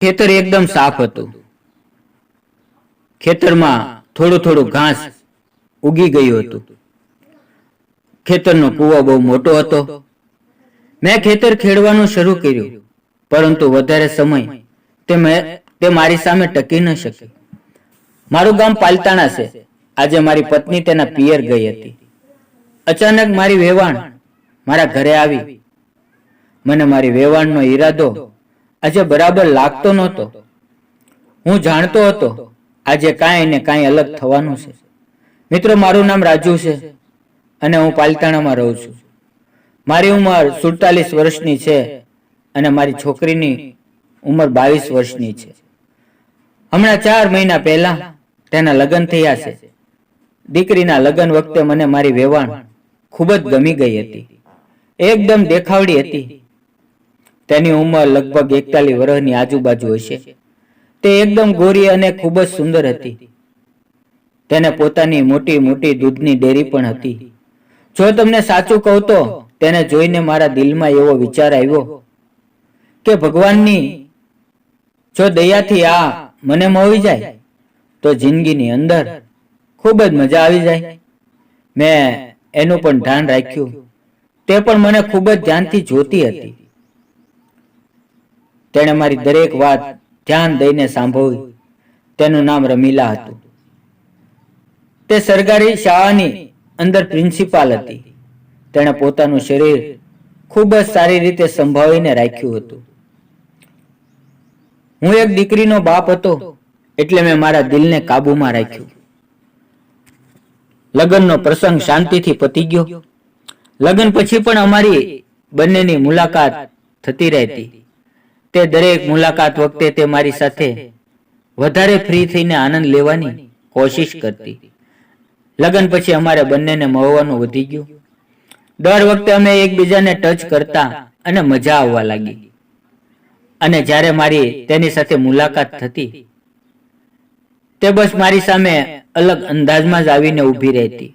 ખેતર એકદમ સાફ હતું. ખેતરમાં થોડું થોડું ઘાસ ઉગી ગયું હતું. ખેતરનો કૂવો બહુ મોટો હતો. મેં ખેતર ખેડવાનું શરૂ કર્યું, પરંતુ વધારે સમય તે મારી સામે ટકી ન શકી. મારું ગામ પાલતાણા છે. આજે મારી પત્ની તેના પિયર ગઈ હતી. અચાનક મારી વેવાણ મારા ઘરે આવી. મને મારી વેવાણનો ઈરાદો આજે બરાબર લાગતો નહોતો. હું જાણતો હતો આજે કાંઈ ને કાંઈ અલગ થવાનું છે. મિત્રો, મારું નામ રાજુ છે અને હું પાલતાણામાં રહું છું. મારી ઉંમર 47 વર્ષની છે અને મારી છોકરીની ઉંમર 22 વર્ષની છે. હમણાં 4 મહિના પહેલા તેના લગ્ન થયા છે. દીકરીના લગ્ન વખતે મને મારી વેવાણ ખૂબ જ ગમી ગઈ હતી. એકદમ દેખાવડી હતી. તેની ઉંમર લગભગ 41 વર્ષની આજુબાજુ હશે. તે એકદમ ગોરી અને ખૂબ જ સુંદર હતી. તેને પોતાની મોટી મોટી દૂધની ડેરી પણ હતી. જો તમને સાચું કહું તો તેને જોઈને મારા દિલમાં એવો વિચાર આવ્યો કે ભગવાનની જો દયાથી આ મને મળી જાય તો જિંદગીની અંદર ખૂબ જ મજા આવી જાય. મેં એનું પણ ધ્યાન રાખ્યું. તે પણ મને ખૂબ જ ધ્યાનથી જોતી હતી. તેણે મારી દરેક વાત ધ્યાન દઈને સાંભળી. તેનું નામ રમીલા હતું. તે સરકારી શાળાની અંદર પ્રિન્સિપાલ હતી. તેણે પોતાનું શરીર ખૂબ જ સારી રીતે સંભાળીને રાખ્યું હતું. હું એક દીકરીનો બાપ હતો એટલે મેં મારા દિલને કાબૂમાં રાખ્યું. લગ્નનો પ્રસંગ શાંતિથી પતી ગયો. લગ્ન પછી પણ અમારી બંનેની મુલાકાત થતી રહેતી. તે દરેક મુલાકાત વખતે તે મારી સાથે વધારે ફ્રી થઈને આનંદ લેવાની કોશિશ કરતી. લગ્ન પછી અમારે બંનેને મળવાનું વધી ગયું. દર વખતે અમે એકબીજાને ટચ કરતા અને મજા આવવા લાગી. અને જ્યારે મારી તેની સાથે મુલાકાત થતી તે બસ મારી સામે અલગ અંદાજમાં જ આવીને ઊભી રહેતી.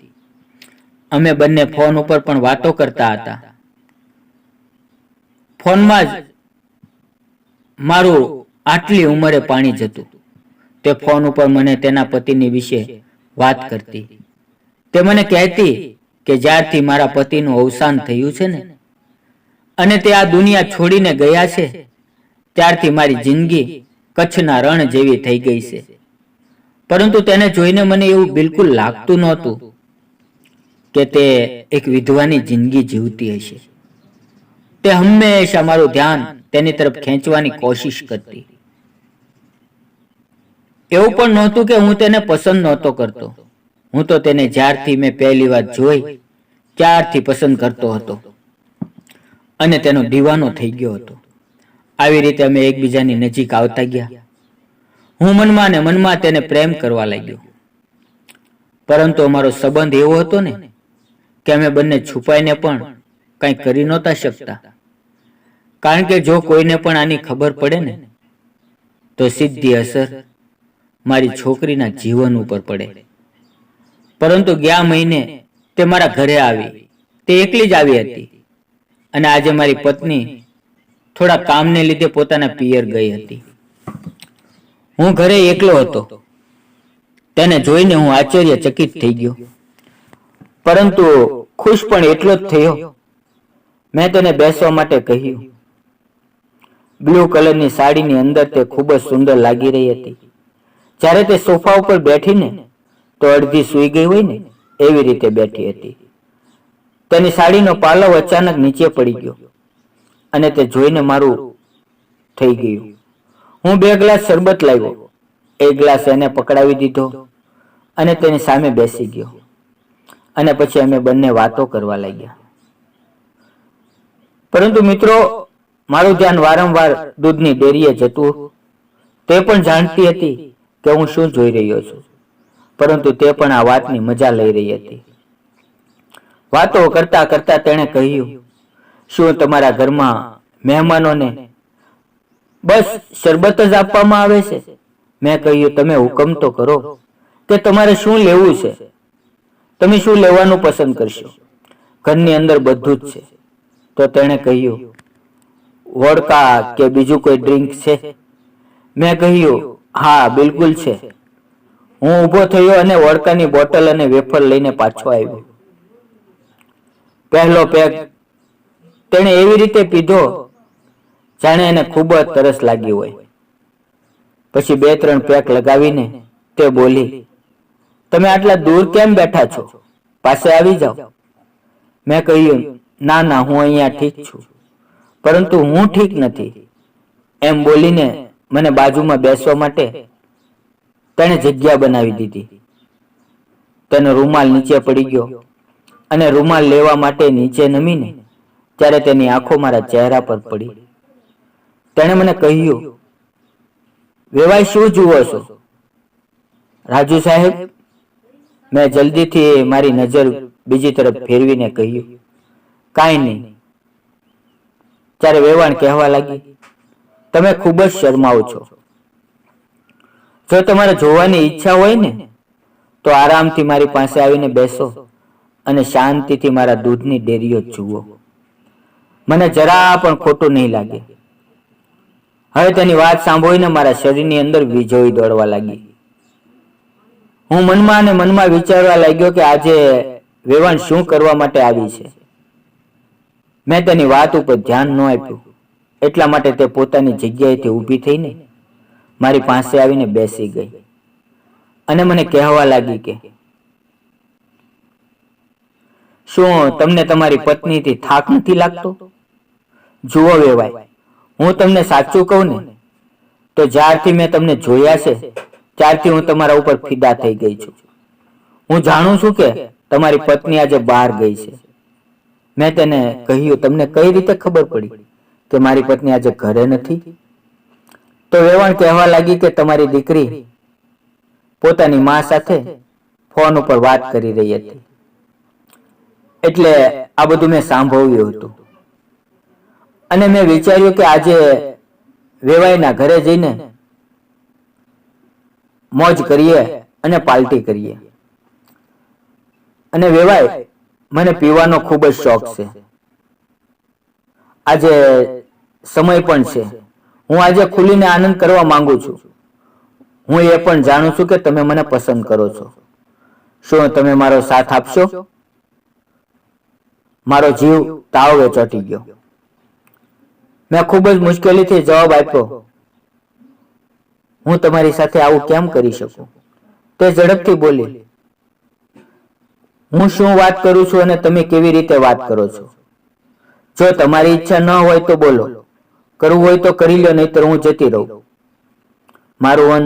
અમે બંને ફોન ઉપર પણ વાતો કરતા હતા. ફોનમાં જ મારું આટલી ઉંમરે પાણી જતું. તે ફોન ઉપર મને તેના પતિની વિશે વાત કરતી. તે મને કહેતી કે જ્યારથી મારા પતિનું અવસાન થયું છે ને અને તે આ દુનિયા છોડીને ગયા છે ત્યારથી મારી જિંદગી કચ્છના રણ જેવી થઈ ગઈ છે. પરંતુ તેને જોઈને મને એવું બિલકુલ લાગતું નહોતું કે તે એક વિધવાની જિંદગી જીવતી હશે. તે હંમેશા મારું ધ્યાન તેની તરફ ખેંચવાની કોશિશ કરતી. એવું પણ નહોતું કે હું તેને પસંદ નહોતો કરતો. હું તો તેને જ્યારથી મેં પહેલી વાર જોઈ ત્યારથી પસંદ કરતો હતો અને તેનો દીવાનો થઈ ગયો હતો. આવી રીતે અમે એકબીજાની નજીક આવતા ગયા. હું મનમાં ને મનમાં તેને પ્રેમ કરવા લાગ્યો. પરંતુ અમારો સંબંધ એવો હતો ને કે અમે બંને છુપાઈને પણ કંઈ કરી નહોતા શકતા. કારણ કે જો કોઈને પણ આની ખબર પડે ને તો સીધી અસર મારી છોકરીના જીવન ઉપર પડે. પરંતુ ગયા મહિને તે મારા ઘરે આવી. તે એકલી જ આવી હતી અને આજે મારી પત્ની થોડા કામને લીધે પોતાના પિયર ગઈ હતી. હું ઘરે એકલો હતો. તેને જોઈને હું આશ્ચર્યચકિત થઈ ગયો, પરંતુ ખુશ પણ એટલો જ થયો. મેં તેને બેસવા માટે કહ્યું. બ્લુ કલરની સાડીની અંદર તે ખૂબ જ સુંદર લાગી રહી હતી. જ્યારે તે સોફા ઉપર બેઠીને તો અડધી સૂઈ ગઈ હોય ને એવી રીતે બેઠી હતી. તેની સાડીનો પાલવ અચાનક નીચે પડી ગયો અને તે જોઈને મારું થઈ ગયું. હું 2 ગ્લાસ શરબત લાવ્યો. 1 ગ્લાસ એને પકડાવી દીધો અને તેની સામે બેસી ગયો અને પછી અમે બંને વાતો કરવા લાગ્યા. પરંતુ મિત્રો, મારું ધ્યાન વારંવાર દૂધની ડેરીએ જતું. તે પણ જાણતી હતી કે હું શું જોઈ રહ્યો છું, પરંતુ તે પણ આ વાતની મજા લઈ રહી હતી. વાતો કરતા કરતા તેણે કહ્યું, શું તમારા ઘરમાં મહેમાનોને બસ શરબત જ આપવામાં આવે છે? મેં કહ્યું, તમે હુકમ તો કરો કે તમારે શું લેવું છે. તમે શું લેવાનું પસંદ કરશો? ઘરની અંદર બધું જ છે. તો તેણે કહ્યું, વોડકા કે બીજું કોઈ ડ્રિંક છે? મેં કહ્યું, હા બિલકુલ છે. હું ઊભો થયો અને વોડકાની બોટલ અને વેફર લઈને પાછો આવ્યો. પહેલો પેગ તેણે એવી રીતે પીધો જાણે એને ખૂબ જ તરસ લાગી હોય. પછી 2-3 પેક લગાવીને તે બોલી, તમે આટલા દૂર કેમ બેઠા છો? પાસે આવી જાઓ. મેં કહ્યું, ના ના, હું અહીંયા ઠીક છું, પરંતુ હું ઠીક નથી. એમ બોલીને મને બાજુમાં બેસવા માટે તેણે જગ્યા બનાવી દીધી. તેનો રૂમાલ નીચે પડી ગયો અને રૂમાલ લેવા માટે નીચે નમીને ત્યારે તેની આંખો મારા ચહેરા પર પડી. તેણે મને કહ્યું, વેવાઈ શું જુઓ છો? રાજુ સાહેબ. મેં જલ્દીથી મારી નજર બીજી તરફ ફેરવીને કહ્યું, કાંઈ નહીં. ત્યારે વેવાણ કહેવા લાગી, તમે ખૂબ જ શરમાવો છો. જો તમારે જોવાની ઈચ્છા હોય ને તો આરામથી મારી પાસે આવીને બેસો અને શાંતિથી મારા દૂધની ડેરીઓ જુઓ. મને જરા પણ ખોટું નહીં લાગે. હવે તેની વાત સાંભળીને મારા શરીરની અંદર વીજળી દોડવા લાગી. હું મનમાં અને મનમાં વિચારવા લાગ્યો કે આજે વેવાણ શું કરવા માટે આવી છે. મેં તેની વાત ઉપર ધ્યાન ન આપ્યું. એટલા માટે તે પોતાની જગ્યાએથી ઊભી થઈને મારી પાસે આવીને બેસી ગઈ અને મને કહેવા લાગી કે, શું તમને તમારી પત્નીથી થાક નથી લાગતો? જુઓ વેવાય, હું તમને સાચું કહું ને તો જ્યારથી મેં તમને જોયા છે ત્યારથી હું તમારા ઉપર ફિદા થઈ ગઈ છું. હું જાણું છું કે તમારી પત્ની આજે બહાર ગઈ છે. મેં તેને કહ્યું, તમને કઈ રીતે ખબર પડી કે મારી પત્ની આજે ઘરે નથી? તો વેવાણ કહેવા લાગી કે તમારી દીકરી પોતાની મા સાથે ફોન ઉપર વાત કરી રહી હતી. એટલે આ બધું મેં સાંભળ્યું હતું અને મેં વિચાર્યું કે આજે વેવાઈના ઘરે જઈને મોજ કરીએ અને પાર્ટી કરીએ. અને વેવાય, મને પીવાનો ખૂબ જ શોખ છે. આજે સમય પણ છે. હું આજે ખુલીને આનંદ કરવા માંગુ છું. હું એ પણ જાણું છું કે તમે મને પસંદ કરો છો. શું તમે મારો સાથ આપશો? મારો જીવ તાવે ચોંટી ગયો. મેં ખૂબ જ મુશ્કેલીથી જવાબ આપ્યો, હું તમારી સાથે આવું કેમ કરી શકું? તે ઝડપથી બોલી, હું શું વાત કરું છું અને તમે કેવી રીતે વાત કરો છો? જો તમારી ઈચ્છા ન હોય તો બોલો, કરવું હોય તો કરી લો, નહીતર હું જતી રહું. મારું મન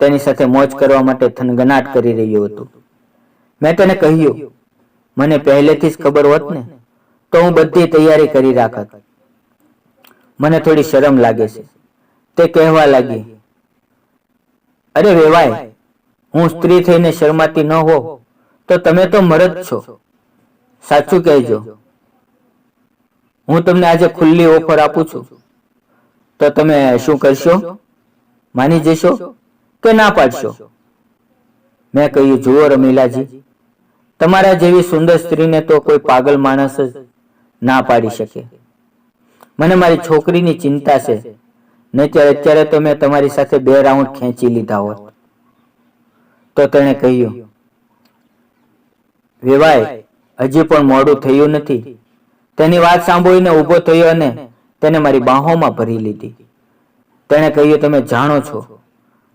તેની સાથે મોજ કરવા માટે થનગનાટ કરી રહ્યું હતું. મેં તેને કહ્યું, મને પહેલેથી જ ખબર હોત ને તો હું બધી તૈયારી કરી રાખત. મને થોડી શરમ લાગે છે. તે કહેવા લાગી, અરે વેવાય, હું સ્ત્રી થઈને શરમાતી ન હોઉં તો તમે તો મર્દ છો. સાચું કહેજો. હું તમને આજે ખુલ્લી ઓફર આપું છું, તો તમે શું કરશો? માની જશો કે ના પાડશો? મેં કહ્યું, જુઓ રમીલાજી, તમારા જેવી સુંદર સ્ત્રીને તો કોઈ પાગલ માણસ જ ના પાડી શકે. મને મારી છોકરીની ચિંતા છે, નહીંતર અત્યારે તો મેં તમારી સાથે 2 રાઉન્ડ ખેંચી લીધા હોત. તો તેણે કહ્યું, વેવાય, હજી પણ મોડું થયું નથી. તેની વાત સાંભળીને ઊભો થયો અને તેને મારી બાહોમાં ભરી લીધી. તેણે કહ્યું, તમે જાણો છો,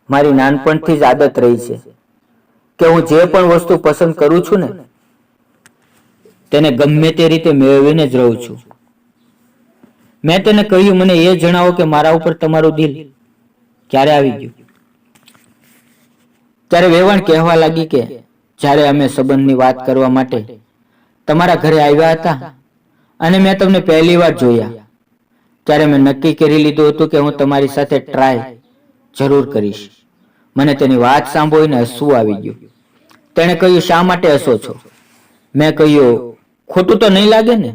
મારી નાનપણથી જ આદત રહી છે કે હું જે પણ વસ્તુ પસંદ કરું છું ને તેને ગમે તે રીતે મેળવીને જ રહું છું. મેં તેને કહ્યું, મને એ જણાવો કે મારા ઉપર તમારું દિલ ક્યારે આવી ગયું? ત્યારે વેવાણ કહેવા લાગી કે જ્યારે અમે સંબંધની વાત કરવા માટે તમારા ઘરે આવ્યા હતા અને મેં તમને પહેલી વાર જોયા ત્યારે મેં નક્કી કરી લીધું હતું કે હું તમારી સાથે ટ્રાય જરૂર કરીશ. મને તેની વાત સાંભળીને હસવું આવી ગયું. તેણે કહ્યું, શા માટે હસો છો? મેં કહ્યું, ખોટું તો નહીં લાગે ને?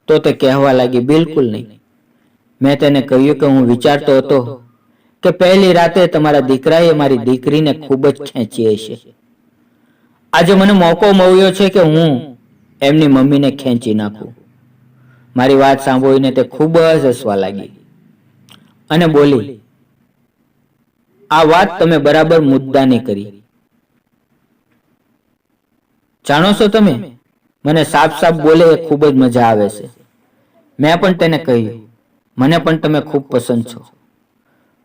તો તે કહેવા લાગી, બિલકુલ નહીં. મેં તેને કહ્યું કે હું વિચારતો હતો કે પહેલી રાતે તમારા દીકરાએ મારી દીકરીને ખૂબ જ ખેંચી હશે. આજે મને મોકો મળ્યો છે કે હું એમની મમ્મીને ખેંચી નાખું. મારી વાત સાંભળીને તે ખૂબ જ હસવા લાગી અને બોલી, આ વાત તમે બરાબર મુદ્દાની કરી. જાણો છો તમે, મને સાફ સાફ બોલે એ ખૂબ જ મજા આવે છે. મેં પણ તેને કહ્યું, મને પણ તમે ખૂબ પસંદ છો.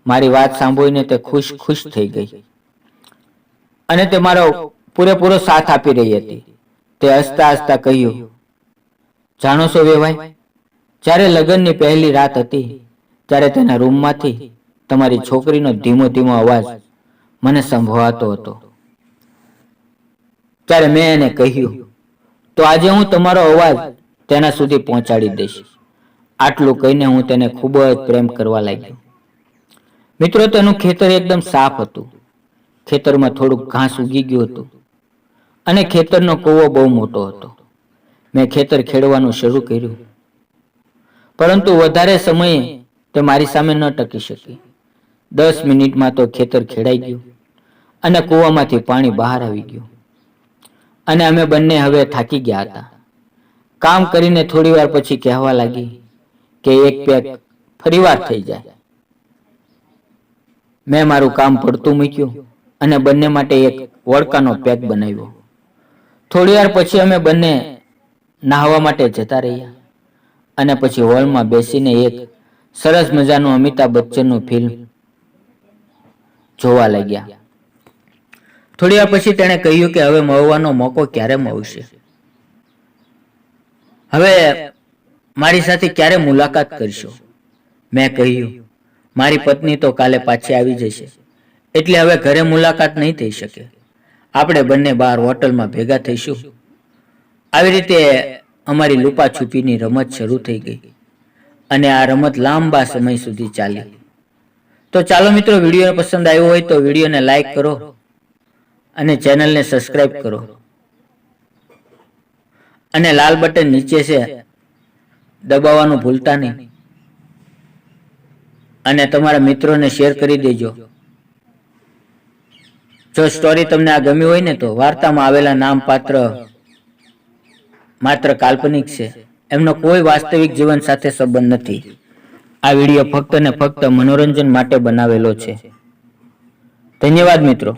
મારી વાત સાંભળીને તે ખુશ થઈ ગઈ અને તે મારો પૂરેપૂરો સાથ આપી રહી હતી. તે હસતા હસતા કહ્યું, જાણો છો વેવાઈ, જ્યારે લગ્નની પહેલી રાત હતી ત્યારે તેના રૂમમાંથી તમારી છોકરીનો ધીમો ધીમો અવાજ મને સંભળાતો હતો. ત્યારે મેં એને કહ્યું, તો આજે હું તમારો અવાજ તેના સુધી પહોંચાડી દઈશ. આટલું કહીને હું તેને ખૂબ જ પ્રેમ કરવા લાગ્યો. મિત્રો, તેનું ખેતર એકદમ સાફ હતું. ખેતરમાં થોડુંક ઘાસ ઉગી ગયું હતું અને ખેતરનો કૂવો બહુ મોટો હતો. મેં ખેતર ખેડવાનું શરૂ કર્યું, પરંતુ વધારે સમયે તે મારી સામે ન ટકી શકી. 10 મિનિટમાં તો ખેતર ખેડાઈ ગયું અને કૂવામાંથી પાણી બહાર આવી ગયું અને અમે બંને હવે થાકી ગયા હતા. કામ કરીને થોડી વાર પછી કહેવા લાગી કે એક પેક ફરીવાર થઈ જાય. મેં મારું કામ પડતું મૂક્યું અને બંને માટે એક વોડકાનો પેક બનાવ્યો. થોડી વાર પછી અમે બંને નાહવા માટે જતા રહ્યા અને પછી હોલમાં બેસીને એક સરસ મજાનું અમિતાભ બચ્ચનનું ફિલ્મ જોવા લાગ્યા. થોડી વાર પછી તેણે કહ્યું કે હવે મળવાનો મોકો ક્યારે મળશે? હવે મારી સાથે ક્યારે મુલાકાત કરશો? મેં કહ્યું, મારી પત્ની તો કાલે પાછી આવી જશે, એટલે હવે ઘરે મુલાકાત નહીં થઈ શકે. આપણે બંને બહાર હોટલમાં ભેગા થઈશું. આવી રીતે અમારી લુપાછુપીની રમત શરૂ થઈ ગઈ અને આ રમત લાંબા સમય સુધી ચાલી. તો ચાલો મિત્રો, વિડીયો પસંદ આવ્યો હોય તો વિડીયોને લાઈક કરો અને ચેનલને સબસ્ક્રાઇબ કરો અને લાલ બટન નીચે છે દબાવવાનું ભૂલતા નહીં અને તમારા મિત્રોને શેર કરી દેજો. જો સ્ટોરી તમને આ ગમી હોય ને તો વાર્તામાં આવેલા નામ પાત્ર માત્ર કાલ્પનિક છે, એમનો કોઈ વાસ્તવિક જીવન સાથે સંબંધ નથી. આ વિડીયો ફક્ત ને ફક્ત મનોરંજન માટે બનાવેલો છે. ધન્યવાદ મિત્રો.